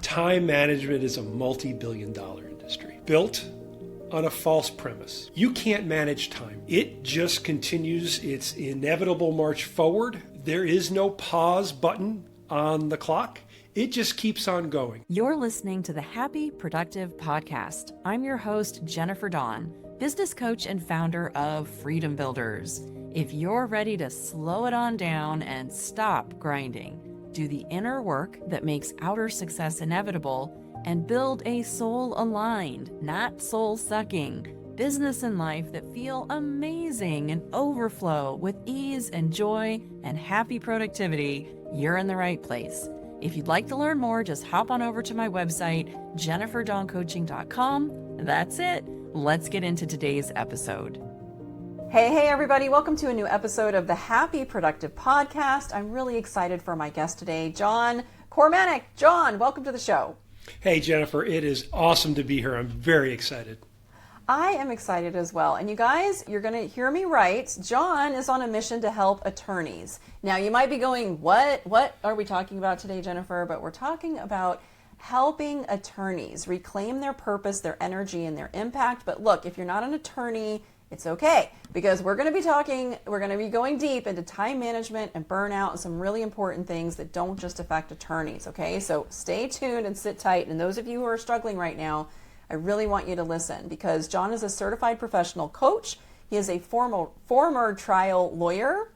Time management is a multi-billion-dollar industry built on a false premise. You can't manage time. It just continues its inevitable march forward. There is no pause button on the clock. It just keeps on going. You're listening to the Happy Productive Podcast. I'm your host, Jennifer Dawn, business coach and founder of Freedom Builders. If you're ready to slow it on down and stop grinding, do the inner work that makes outer success inevitable, and build a soul-aligned, not soul-sucking, business and life that feel amazing and overflow with ease and joy and happy productivity, you're in the right place. If you'd like to learn more, just hop on over to my website, jenniferdawncoaching.com. That's it. Let's get into today's episode. Hey, everybody. Welcome to a new episode of the Happy Productive Podcast. I'm really excited for my guest today, John Kormanik. John, welcome to the show. Hey, Jennifer. It is awesome to be here. I'm very excited. I am excited as well. And you guys, you're going to hear me right. John is on a mission to help attorneys. Now, you might be going, what are we talking about today, Jennifer? But we're talking about helping attorneys reclaim their purpose, their energy, and their impact. But look, if you're not an attorney, it's okay, because we're going to be going deep into time management and burnout and some really important things that don't just affect attorneys, okay? So stay tuned and sit tight. And those of you who are struggling right now, I really want you to listen, because John is a certified professional coach. He is a former trial lawyer,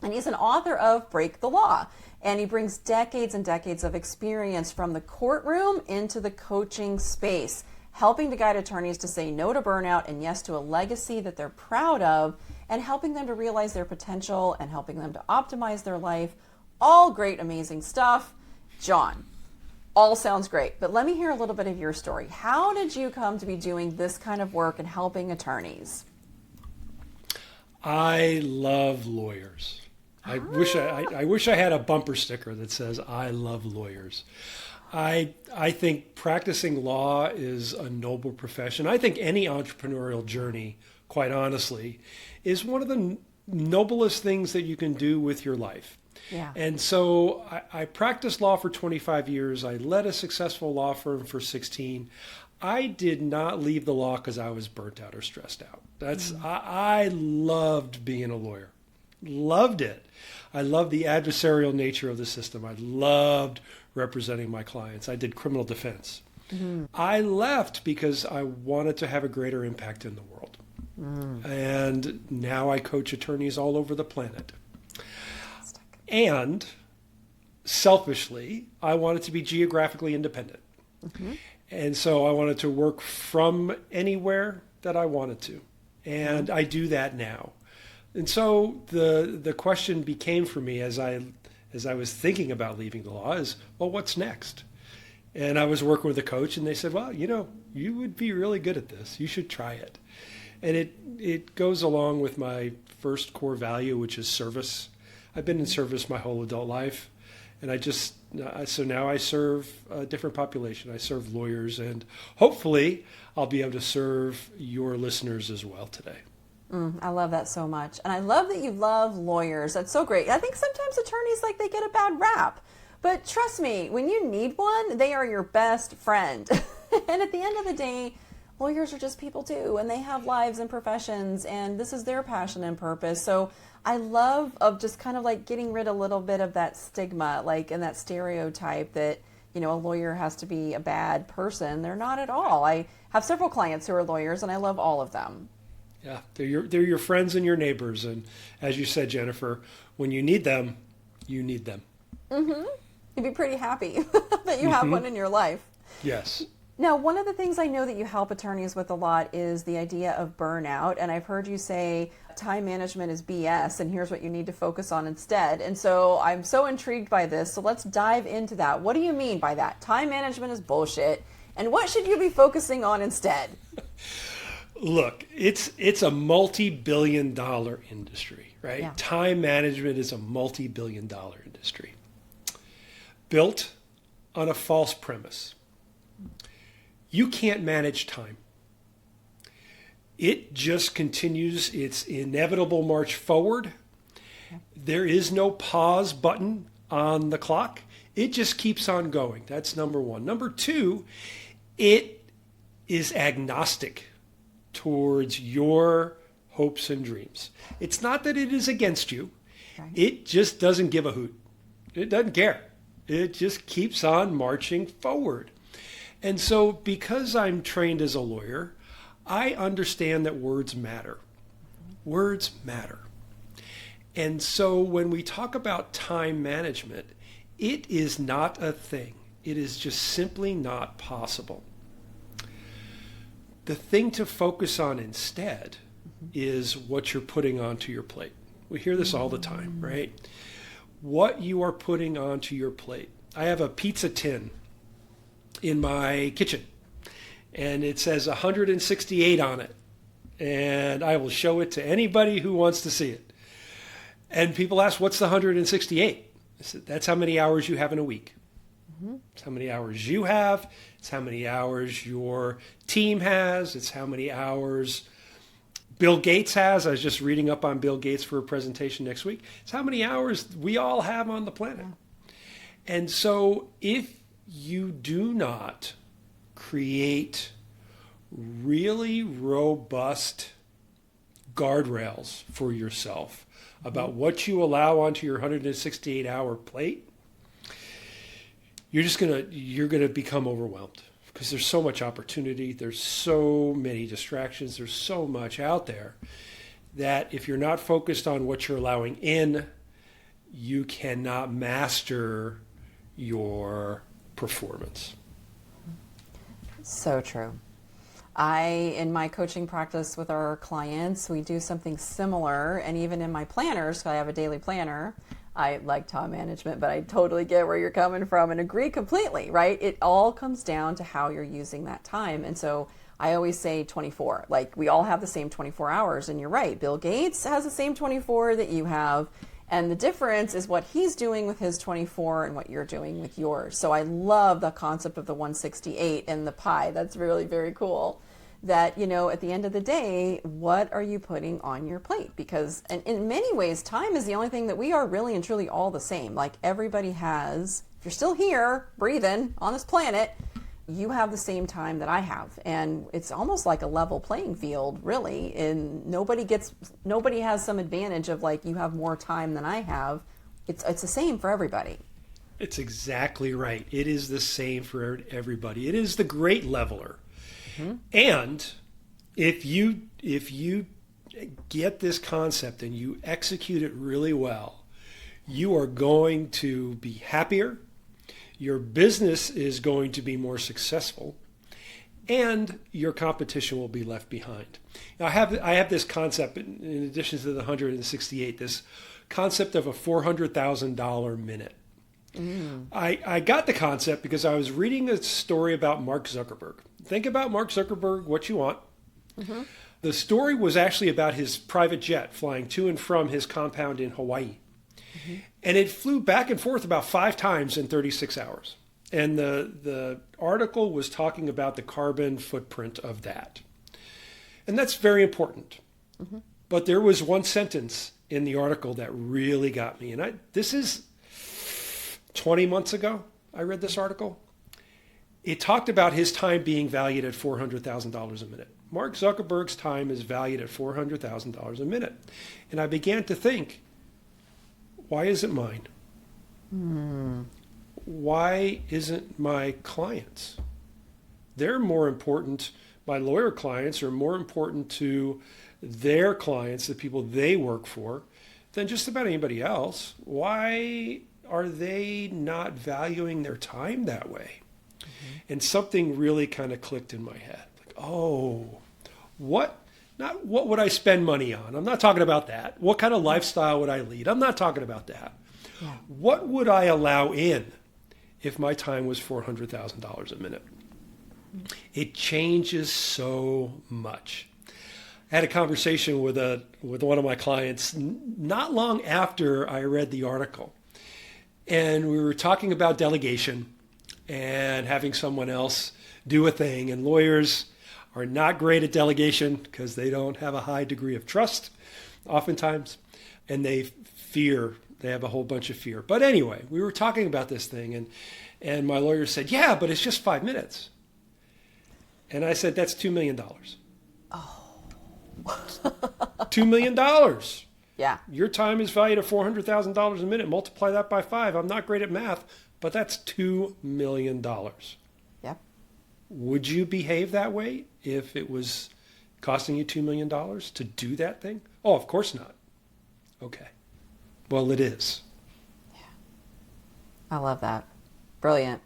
and he's an author of Break the Law. And he brings decades and decades of experience from the courtroom into the coaching space, helping to guide attorneys to say no to burnout and yes to a legacy that they're proud of, and helping them to realize their potential and helping them to optimize their life. All great, amazing stuff. John, all sounds great, but let me hear a little bit of your story. How did you come to be doing this kind of work and helping attorneys? I love lawyers. I wish I had a bumper sticker that says I love lawyers. I think practicing law is a noble profession. I think any entrepreneurial journey, quite honestly, is one of the noblest things that you can do with your life. Yeah. And so I practiced law for 25 years. I led a successful law firm for 16. I did not leave the law because I was burnt out or stressed out. I loved being a lawyer. Loved it. I loved the adversarial nature of the system. I loved representing my clients. I did criminal defense. Mm-hmm. I left because I wanted to have a greater impact in the world. And now I coach attorneys all over the planet. And selfishly, I wanted to be geographically independent. Mm-hmm. And so I wanted to work from anywhere that I wanted to. And I do that now. And so the question became for me as I was thinking about leaving the law is, well, what's next? And I was working with a coach, and they said, well, you would be really good at this. You should try it. And it goes along with my first core value, which is service. I've been in service my whole adult life, and so now I serve a different population. I serve lawyers, and hopefully I'll be able to serve your listeners as well today. I love that so much. And I love that you love lawyers. That's so great. I think sometimes attorneys, they get a bad rap. But trust me, when you need one, they are your best friend. And at the end of the day, lawyers are just people too, and they have lives and professions, and this is their passion and purpose. So I love of just kind of getting rid of a little bit of that stigma, and that stereotype that, a lawyer has to be a bad person. They're not at all. I have several clients who are lawyers, and I love all of them. Yeah, they're your friends and your neighbors. And as you said, Jennifer, when you need them, you need them. Mm-hmm. You'd be pretty happy that you have one in your life. Yes. Now, one of the things I know that you help attorneys with a lot is the idea of burnout. And I've heard you say time management is BS, and here's what you need to focus on instead. And so I'm so intrigued by this. So let's dive into that. What do you mean by that? Time management is bullshit. And what should you be focusing on instead? Look, it's a multi-billion-dollar industry, right? Yeah. Time management is a multi-billion-dollar industry built on a false premise. You can't manage time. It just continues its inevitable march forward. There is no pause button on the clock. It just keeps on going. That's number one. Number two, it is agnostic towards your hopes and dreams. It's not that it is against you. Right. It just doesn't give a hoot. It doesn't care. It just keeps on marching forward. And so because I'm trained as a lawyer, I understand that words matter. Words matter. And so when we talk about time management, it is not a thing. It is just simply not possible. The thing to focus on instead is what you're putting onto your plate. We hear this all the time, right? What you are putting onto your plate. I have a pizza tin in my kitchen, and it says 168 on it. And I will show it to anybody who wants to see it. And people ask, what's the 168? I said, that's how many hours you have in a week. It's how many hours you have. It's how many hours your team has. It's how many hours Bill Gates has. I was just reading up on Bill Gates for a presentation next week. It's how many hours we all have on the planet. And so if you do not create really robust guardrails for yourself about what you allow onto your 168-hour plate, you're gonna become overwhelmed because there's so much opportunity, there's so many distractions, there's so much out there that if you're not focused on what you're allowing in, you cannot master your performance. So true. In my coaching practice with our clients, we do something similar. And even in my planners, 'cause I have a daily planner, I like time management, but I totally get where you're coming from and agree completely, right? It all comes down to how you're using that time. And so I always say 24. Like, we all have the same 24 hours. And you're right. Bill Gates has the same 24 that you have. And the difference is what he's doing with his 24 and what you're doing with yours. So I love the concept of the 168 and the pie. That's really very cool. That, at the end of the day, what are you putting on your plate? Because and in many ways, time is the only thing that we are really and truly all the same. Like, everybody has, if you're still here, breathing on this planet, you have the same time that I have. And it's almost like a level playing field, really. And nobody has some advantage of, like, you have more time than I have. It's the same for everybody. It's exactly right. It is the same for everybody. It is the great leveler. Mm-hmm. And if you get this concept and you execute it really well, you are going to be happier. Your business is going to be more successful, and your competition will be left behind. Now, I have this concept, in addition to the 168, this concept of a $400,000 minute. Mm. I got the concept because I was reading a story about Mark Zuckerberg. Think about Mark Zuckerberg what you want. Mm-hmm. The story was actually about his private jet flying to and from his compound in Hawaii. Mm-hmm. And it flew back and forth about 5 times in 36 hours. And the article was talking about the carbon footprint of that. And that's very important. Mm-hmm. But there was one sentence in the article that really got me. And this is 20 months ago, I read this article. It talked about his time being valued at $400,000 a minute. Mark Zuckerberg's time is valued at $400,000 a minute. And I began to think, why isn't mine? Why isn't my clients? They're more important, my lawyer clients are more important to their clients, the people they work for, than just about anybody else. Why are they not valuing their time that way? Mm-hmm. And something really kind of clicked in my head. Like, what would I spend money on? I'm not talking about that. What kind of lifestyle would I lead? I'm not talking about that. Yeah. What would I allow in if my time was $400,000 a minute? It changes so much. I had a conversation with one of my clients not long after I read the article. And we were talking about delegation and having someone else do a thing. And lawyers are not great at delegation because they don't have a high degree of trust oftentimes. And they fear They have a whole bunch of fear. But anyway, we were talking about this thing, and my lawyer said, yeah, but it's just 5 minutes. And I said, that's $2 million. Oh. $2 million. Yeah. Your time is valued at $400,000 a minute. Multiply that by 5. I'm not great at math, but that's $2 million. Yep. Would you behave that way if it was costing you $2 million to do that thing? Oh, of course not. Okay. Well, it is. Yeah. I love that. Brilliant.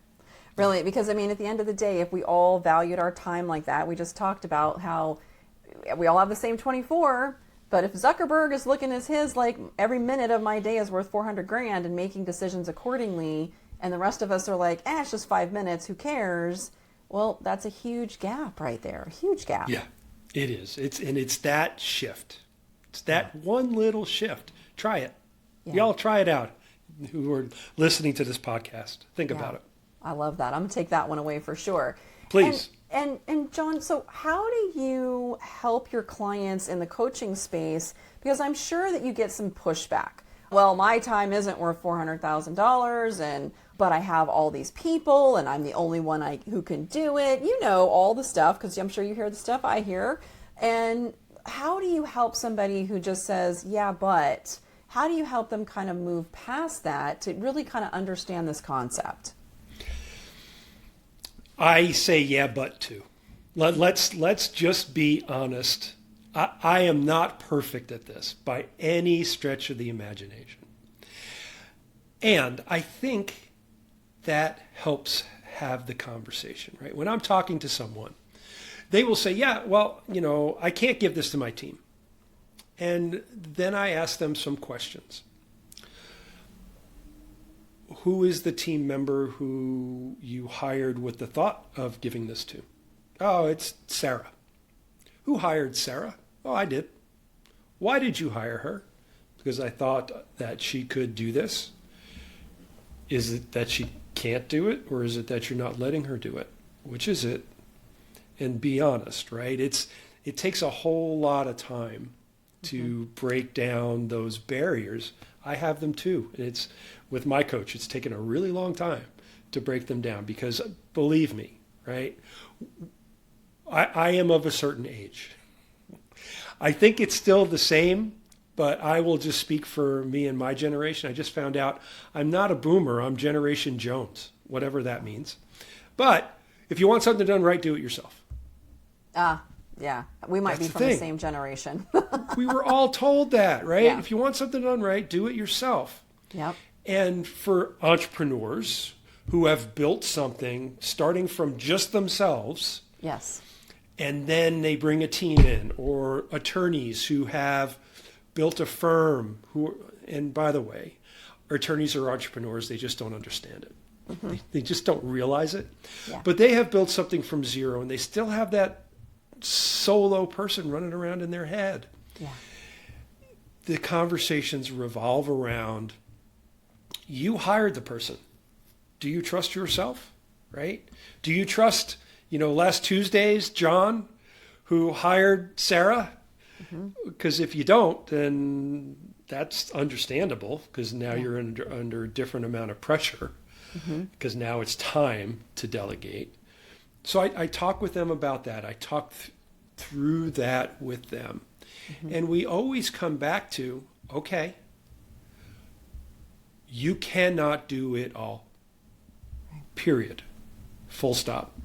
Brilliant. Because, I mean, at the end of the day, if we all valued our time like that, we just talked about how we all have the same 24, but if Zuckerberg is looking at his, like, every minute of my day is worth 400 grand and making decisions accordingly, and the rest of us are like, it's just 5 minutes, who cares? Well, that's a huge gap right there. A huge gap. Yeah, it is. It's that shift. It's that one little shift. Try it. Yeah. Y'all try it out who are listening to this podcast. Think about it. I love that. I'm going to take that one away for sure. Please. And John, so how do you help your clients in the coaching space? Because I'm sure that you get some pushback. Well, my time isn't worth $400,000, but I have all these people, and I'm the only one who can do it. You know, all the stuff, because I'm sure you hear the stuff I hear. And how do you help somebody who just says, yeah, but how do you help them kind of move past that to really kind of understand this concept? I say yeah, but too. Let's just be honest. I am not perfect at this by any stretch of the imagination. And I think that helps have the conversation, right? When I'm talking to someone, they will say, yeah, well, I can't give this to my team. And then I ask them some questions. Who is the team member who you hired with the thought of giving this to? Oh, it's Sarah. Who hired Sarah? Oh, I did. Why did you hire her? Because I thought that she could do this. Is it that she can't do it, or is it that you're not letting her do it? Which is it? And be honest, right? It takes a whole lot of time to break down those barriers. I have them too. It's with my coach, it's taken a really long time to break them down because believe me, right? I am of a certain age. I think it's still the same, but I will just speak for me and my generation. I just found out I'm not a boomer. I'm Generation Jones, whatever that means. But if you want something done right, do it yourself. Yeah. We might be from the same generation. We were all told that, right? Yeah. If you want something done right, do it yourself. Yep. And for entrepreneurs who have built something starting from just themselves, yes, and then they bring a team in, or attorneys who have built a firm, and by the way, attorneys are entrepreneurs, they just don't understand it. Mm-hmm. They just don't realize it. Yeah. But they have built something from zero, and they still have that solo person running around in their head. Yeah. The conversations revolve around, you hired the person. Do you trust yourself, right? Do you trust, last Tuesday's John who hired Sarah? Because if you don't, then that's understandable, because now you're under a different amount of pressure, because now it's time to delegate. So I talk with them about that. I talk through that with them. And we always come back to, okay, you cannot do it all. Period. Full stop.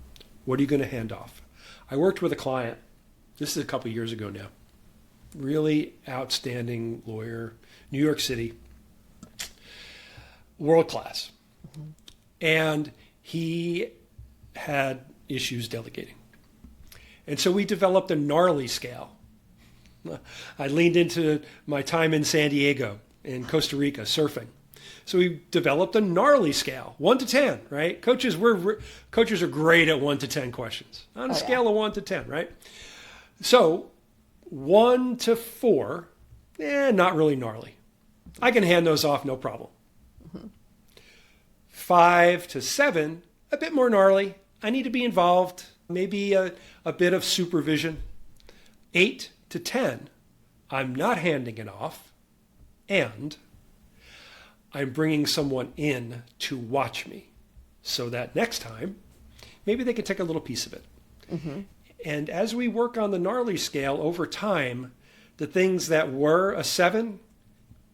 What are you going to hand off? I worked with a client, this is a couple years ago now, really outstanding lawyer, New York City, world class. And he had issues delegating. And so we developed a gnarly scale. I leaned into my time in San Diego, in Costa Rica, surfing. So we developed a gnarly scale, 1 to 10, right? Coaches are great at 1 to 10 questions. On a scale of 1 to 10, right? So 1 to 4, not really gnarly. I can hand those off, no problem. 5 to 7, a bit more gnarly. I need to be involved, maybe a bit of supervision. 8 to 10, I'm not handing it off, and I'm bringing someone in to watch me so that next time, maybe they can take a little piece of it. Mm-hmm. And as we work on the gnarly scale over time, the things that were a 7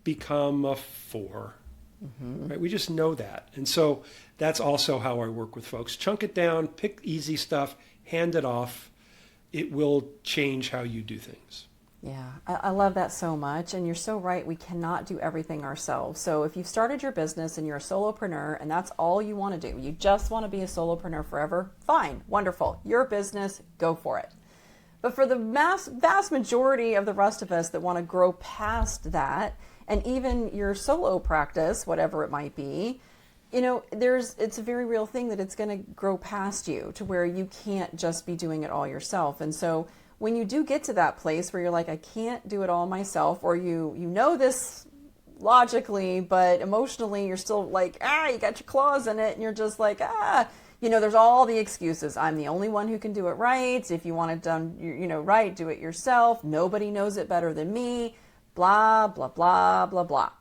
become a 4. Mm-hmm. Right? We just know that. And so that's also how I work with folks. Chunk it down, pick easy stuff, hand it off. It will change how you do things. Yeah, I love that so much. And you're so right. We cannot do everything ourselves. So if you've started your business and you're a solopreneur and that's all you want to do, you just want to be a solopreneur forever, fine, wonderful. Your business, go for it. But for the vast majority of the rest of us that want to grow past that, and even your solo practice, whatever it might be, you know, it's a very real thing that it's going to grow past you to where you can't just be doing it all yourself. And so when you do get to that place where you're like, I can't do it all myself, or you know this logically, but emotionally you're still like, you got your claws in it, and you're just like, you know, there's all the excuses. I'm the only one who can do it right. If you want it done, right, do it yourself. Nobody knows it better than me. Blah, blah, blah, blah, blah.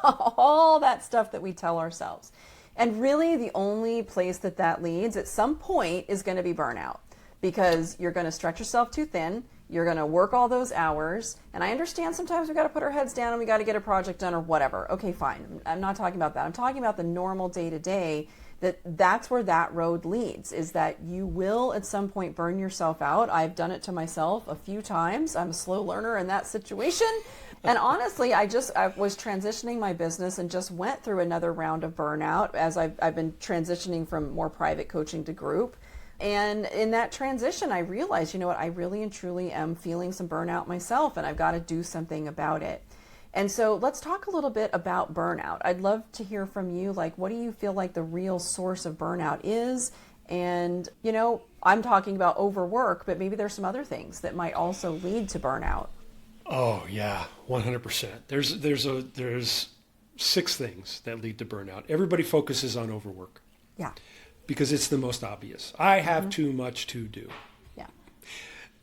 All that stuff that we tell ourselves. And really the only place that leads at some point is going to be burnout, because you're going to stretch yourself too thin. You're going to work all those hours. And I understand sometimes we got to put our heads down and we got to get a project done or whatever. Okay, fine. I'm not talking about that. I'm talking about the normal day-to-day. That's where that road leads, is that you will at some point burn yourself out. I've done it to myself a few times. I'm a slow learner in that situation. And honestly, I was transitioning my business and just went through another round of burnout as I've been transitioning from more private coaching to group. And in that transition, I realized, you know what, I really and truly am feeling some burnout myself, and I've got to do something about it. And so let's talk a little bit about burnout. I'd love to hear from you. Like, what do you feel like the real source of burnout is? And, you know, I'm talking about overwork, but maybe there's some other things that might also lead to burnout. Oh yeah, 100%. There's 6 things that lead to burnout. Everybody focuses on overwork. Yeah. Because it's the most obvious. I have too much to do. Yeah.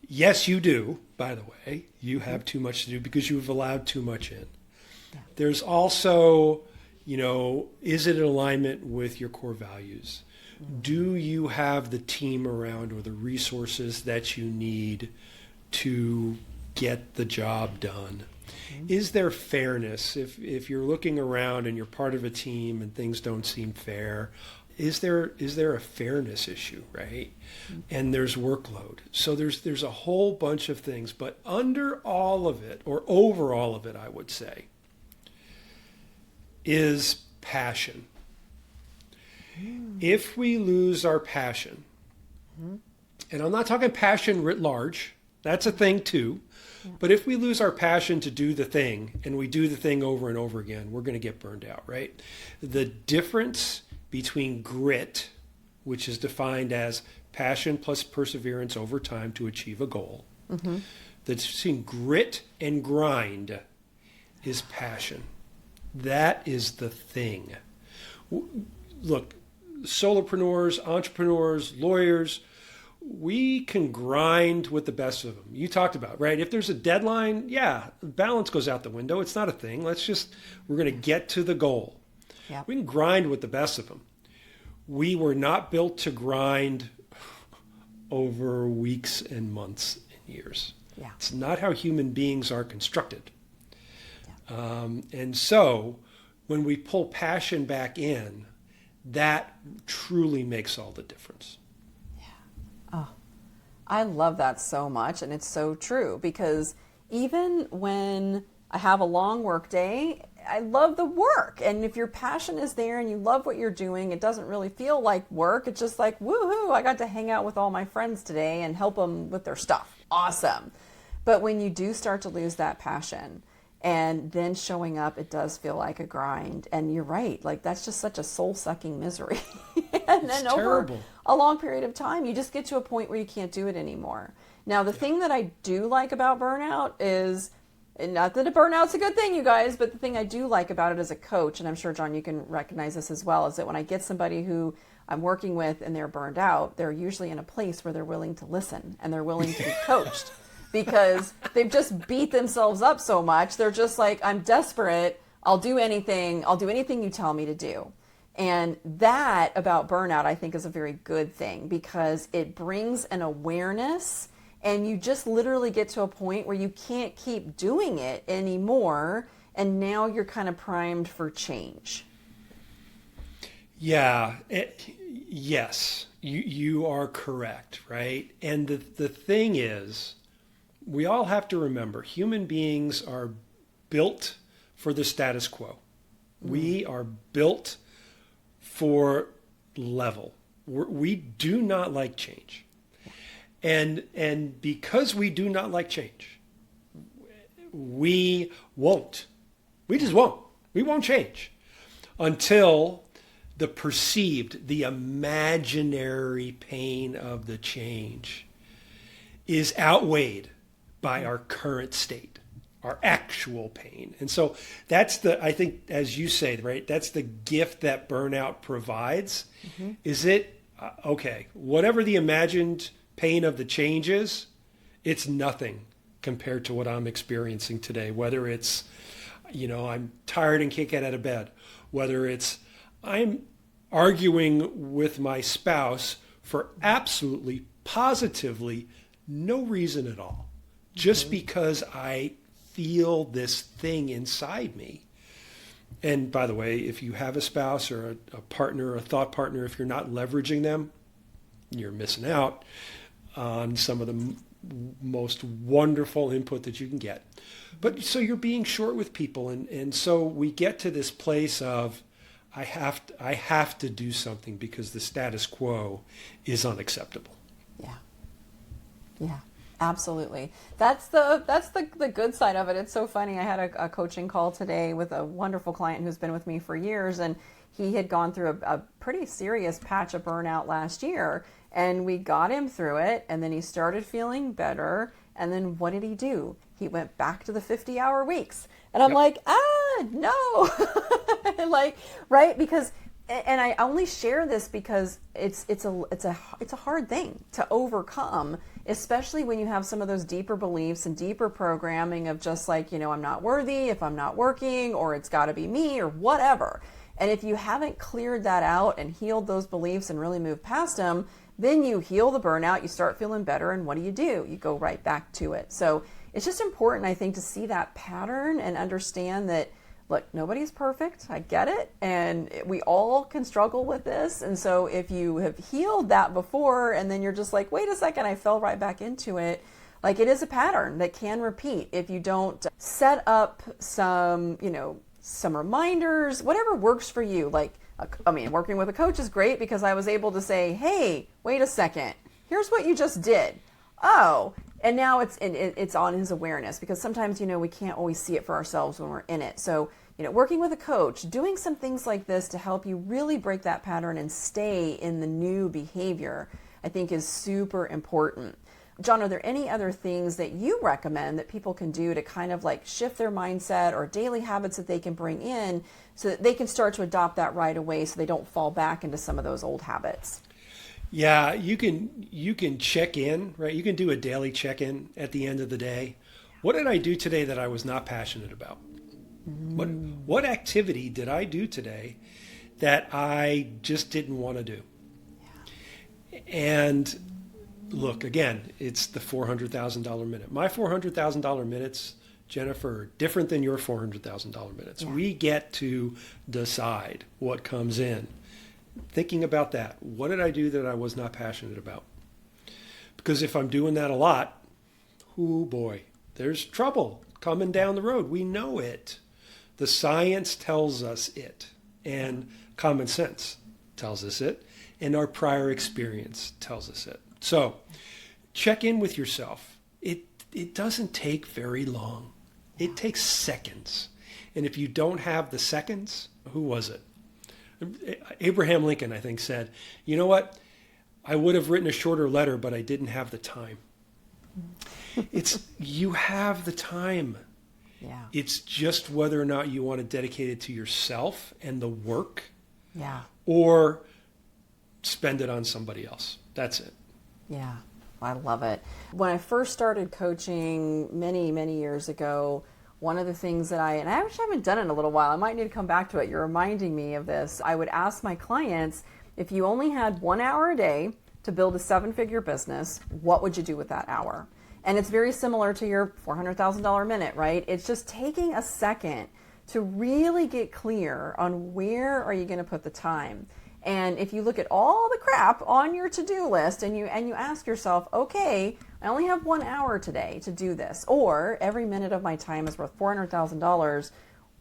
Yes, you do, by the way. You have too much to do because you've allowed too much in. Yeah. There's also, you know, is it in alignment with your core values? Mm-hmm. Do you have the team around or the resources that you need to get the job done? Mm-hmm. Is there fairness? If you're looking around and you're part of a team and things don't seem fair, is there a fairness issue, right? Mm-hmm. And there's workload. So there's a whole bunch of things, but under all of it, or over all of it, I would say, is passion. Mm-hmm. If we lose our passion, and I'm not talking passion writ large, that's a thing too, but if we lose our passion to do the thing, and we do the thing over and over again, we're going to get burned out, right? The difference between grit, which is defined as passion plus perseverance over time to achieve a goal, the difference between grit and grind is passion. That is the thing. Look, solopreneurs, entrepreneurs, lawyers, we can grind with the best of them. You talked about, right? If there's a deadline, balance goes out the window. It's not a thing. We're going to get to the goal. Yeah. We can grind with the best of them. We were not built to grind over weeks and months and years. Yeah. It's not how human beings are constructed. Yeah. And so when we pull passion back in, that truly makes all the difference. Oh, I love that so much. And it's so true, because even when I have a long work day, I love the work. And if your passion is there and you love what you're doing, it doesn't really feel like work. It's just like, woohoo, I got to hang out with all my friends today and help them with their stuff. Awesome. But when you do start to lose that passion and then showing up, it does feel like a grind. And you're right. Like, that's just such a soul-sucking misery. And then over a long period of time, you just get to a point where you can't do it anymore. Now, the thing that I do like about burnout is, and not that a burnout's a good thing, you guys, but the thing I do like about it as a coach, and I'm sure, John, you can recognize this as well, is that when I get somebody who I'm working with and they're burned out, they're usually in a place where they're willing to listen and they're willing to be coached because they've just beat themselves up so much. They're just like, I'm desperate. I'll do anything you tell me to do. And that about burnout, I think, is a very good thing because it brings an awareness, and you just literally get to a point where you can't keep doing it anymore. And now you're kind of primed for change. Yeah, yes, you are correct, right? And the thing is, we all have to remember, human beings are built for the status quo. We are built for level. We do not like change. And because we do not like change, we won't. We just won't. We won't change until the imaginary pain of the change is outweighed by our current state, our actual pain. And so I think, as you say, right, that's the gift that burnout provides. Mm-hmm. Is it, okay, whatever the imagined pain of the change is, it's nothing compared to what I'm experiencing today, whether it's, I'm tired and can't get out of bed, whether it's I'm arguing with my spouse for absolutely, positively no reason at all, just because I feel this thing inside me. And by the way, if you have a spouse or a partner, a thought partner, if you're not leveraging them, you're missing out on some of the most wonderful input that you can get. But so you're being short with people. And so we get to this place of, I have to do something because the status quo is unacceptable. Yeah. Yeah, absolutely. That's the good side of it. It's so funny. I had a coaching call today with a wonderful client who's been with me for years, and he had gone through a pretty serious patch of burnout last year, and we got him through it, and then he started feeling better. And then what did he do? He went back to the 50-hour weeks. And I'm like, no. Like, right? Because, and I only share this because it's a hard thing to overcome, especially when you have some of those deeper beliefs and deeper programming of just like, I'm not worthy if I'm not working, or it's got to be me or whatever. And if you haven't cleared that out and healed those beliefs and really moved past them, then you heal the burnout, you start feeling better, and what do? You go right back to it. So it's just important, I think, to see that pattern and understand that, look, nobody's perfect. I get it. And we all can struggle with this. And so if you have healed that before and then you're just like, wait a second, I fell right back into it. Like, it is a pattern that can repeat if you don't set up some reminders, whatever works for you. Like, working with a coach is great because I was able to say, hey, wait a second, here's what you just did. Oh, and now it's on his awareness, because sometimes, we can't always see it for ourselves when we're in it. So, working with a coach, doing some things like this to help you really break that pattern and stay in the new behavior, I think is super important. John, are there any other things that you recommend that people can do to kind of like shift their mindset, or daily habits that they can bring in so that they can start to adopt that right away so they don't fall back into some of those old habits? Yeah, you can check in, right? You can do a daily check-in at the end of the day. What did I do today that I was not passionate about? What activity did I do today that I just didn't want to do? Yeah. And look, again, it's the $400,000 minute. My $400,000 minutes, Jennifer, are different than your $400,000 minutes. Yeah. We get to decide what comes in. Thinking about that, what did I do that I was not passionate about? Because if I'm doing that a lot, oh boy, there's trouble coming down the road. We know it. The science tells us it, and common sense tells us it, and our prior experience tells us it. So check in with yourself. It doesn't take very long. It takes seconds. And if you don't have the seconds, who was it? Abraham Lincoln, I think, said, you know what? I would have written a shorter letter, but I didn't have the time. You have the time. Yeah. It's just whether or not you want to dedicate it to yourself and the work, or spend it on somebody else. That's it. Yeah, I love it. When I first started coaching many, many years ago, one of the things that and I actually haven't done it in a little while. I might need to come back to it. You're reminding me of this. I would ask my clients, if you only had 1 hour a day to build a 7-figure business, what would you do with that hour? And it's very similar to your $400,000 minute, right? It's just taking a second to really get clear on where are you going to put the time. And if you look at all the crap on your to-do list and you ask yourself, okay, I only have 1 hour today to do this, or every minute of my time is worth $400,000,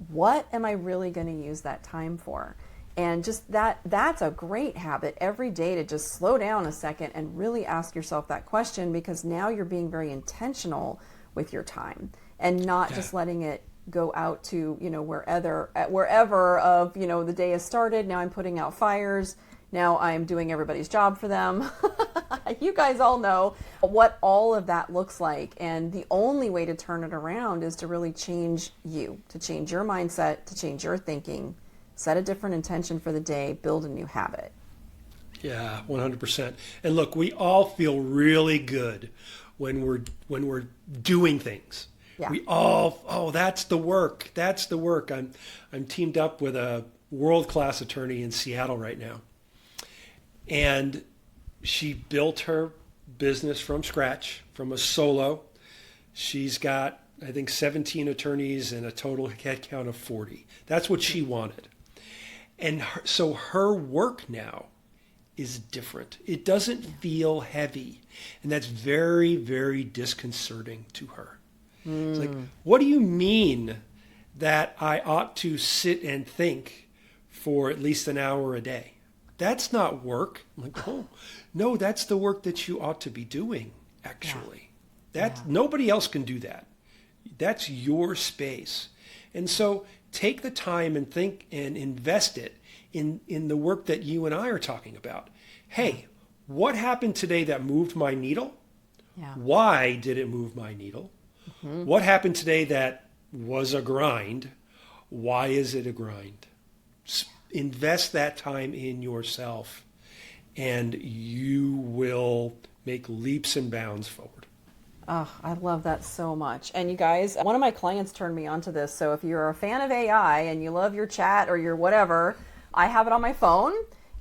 what am I really going to use that time for? And just that's a great habit every day, to just slow down a second and really ask yourself that question, because now you're being very intentional with your time and not just letting it go out to, wherever of, the day has started. Now I'm putting out fires. Now I'm doing everybody's job for them. You guys all know what all of that looks like. And the only way to turn it around is to really change you, to change your mindset, to change your thinking, set a different intention for the day, build a new habit. Yeah, 100%. And look, we all feel really good when we're doing things. Yeah. We all, that's the work. That's the work. I'm teamed up with a world-class attorney in Seattle right now. And she built her business from scratch, from a solo. She's got, I think, 17 attorneys and a total headcount of 40. That's what she wanted. And so her work now is different. It doesn't feel heavy. And that's very, very disconcerting to her. It's like, what do you mean that I ought to sit and think for at least an hour a day? That's not work. I'm like, oh, no, that's the work that you ought to be doing, actually. Nobody else can do that. That's your space. And so take the time and think and invest it in the work that you and I are talking about. Hey, what happened today that moved my needle? Yeah. Why did it move my needle? Mm-hmm. What happened today that was a grind? Why is it a grind? Invest that time in yourself, and you will make leaps and bounds forward. Oh, I love that so much. And you guys, one of my clients turned me onto this. So if you're a fan of AI and you love your chat or your whatever, I have it on my phone.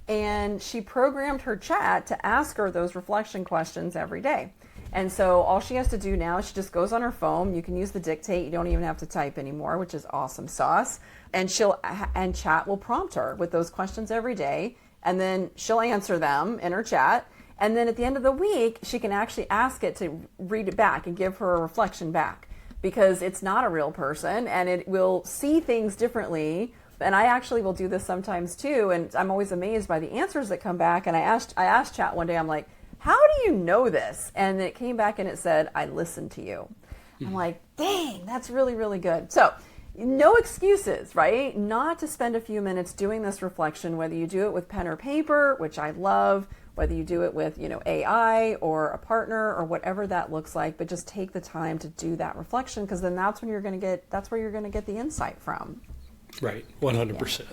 And she programmed her chat to ask her those reflection questions every day. And so all she has to do now is she just goes on her phone. You can use the dictate. You don't even have to type anymore, which is awesome sauce. And chat will prompt her with those questions every day. And then she'll answer them in her chat. And then at the end of the week, she can actually ask it to read it back and give her a reflection back, because it's not a real person and it will see things differently. And I actually will do this sometimes too. And I'm always amazed by the answers that come back. And I asked chat one day, I'm like, how do you know this? And it came back and it said, I listened to you. I'm like, dang, that's really, really good. So no excuses, right? Not to spend a few minutes doing this reflection, whether you do it with pen or paper, which I love, whether you do it with, AI or a partner or whatever that looks like, but just take the time to do that reflection, because then that's where you're going to get the insight from. Right. 100%. Yeah.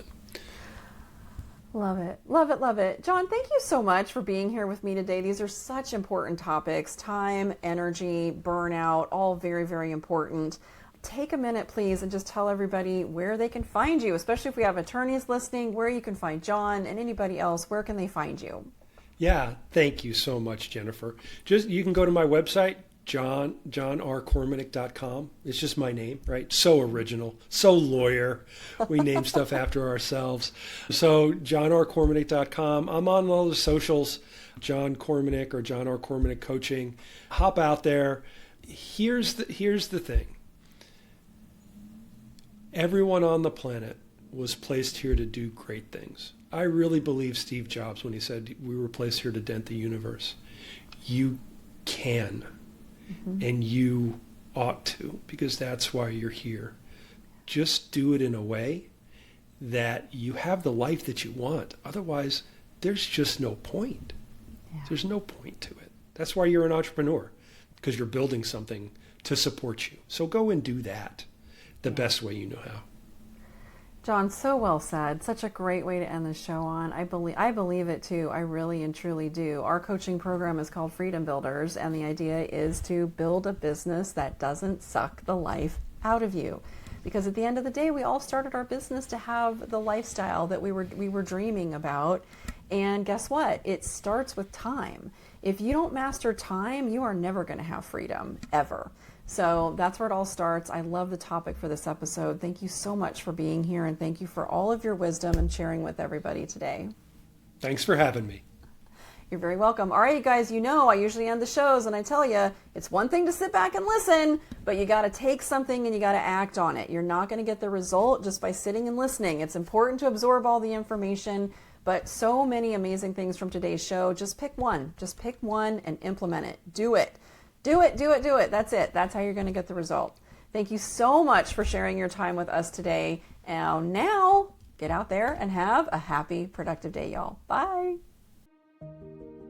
Love it. Love it. Love it. John, thank you so much for being here with me today. These are such important topics: time, energy, burnout, all very, very important. Take a minute, please, and just tell everybody where they can find you, especially if we have attorneys listening, where you can find John and anybody else. Where can they find you? Yeah, thank you so much, Jennifer. You can go to my website, johnrkormanik.com. It's just my name, right? So original, so lawyer. We name stuff after ourselves. So johnrkormanik.com. I'm on all the socials, John Kormanik or John R. Kormanik Coaching. Hop out there. Here's the thing. Everyone on the planet was placed here to do great things. I really believe Steve Jobs when he said we were placed here to dent the universe. You can. And you ought to, because that's why you're here. Just do it in a way that you have the life that you want. Otherwise, there's just no point. Yeah. There's no point to it. That's why you're an entrepreneur, because you're building something to support you. So go and do that the best way you know how. John, so well said. Such a great way to end the show on. I believe it too. I really and truly do. Our coaching program is called Freedom Builders, and the idea is to build a business that doesn't suck the life out of you. Because at the end of the day, we all started our business to have the lifestyle that we were dreaming about. And guess what? It starts with time. If you don't master time, you are never going to have freedom, ever. So that's where it all starts. I love the topic for this episode. Thank you so much for being here, and thank you for all of your wisdom and sharing with everybody today. Thanks for having me. You're very welcome. All right, you guys, you know I usually end the shows and I tell you, it's one thing to sit back and listen, but you got to take something and you got to act on it. You're not going to get the result just by sitting and listening. It's important to absorb all the information, but so many amazing things from today's show. Just pick one. Just pick one and implement it. Do it. Do it, do it, do it. That's it. That's how you're going to get the result. Thank you so much for sharing your time with us today. And now, get out there and have a happy, productive day, y'all. Bye.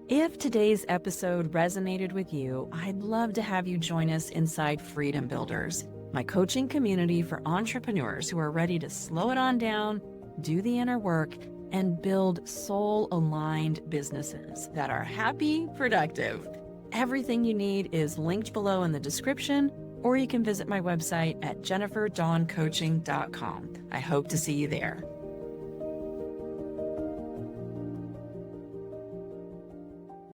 If today's episode resonated with you, I'd love to have you join us inside Freedom Builders, my coaching community for entrepreneurs who are ready to slow it on down, do the inner work, and build soul-aligned businesses that are happy, productive. Everything you need is linked below in the description, or you can visit my website at jenniferdawncoaching.com. I hope to see you there.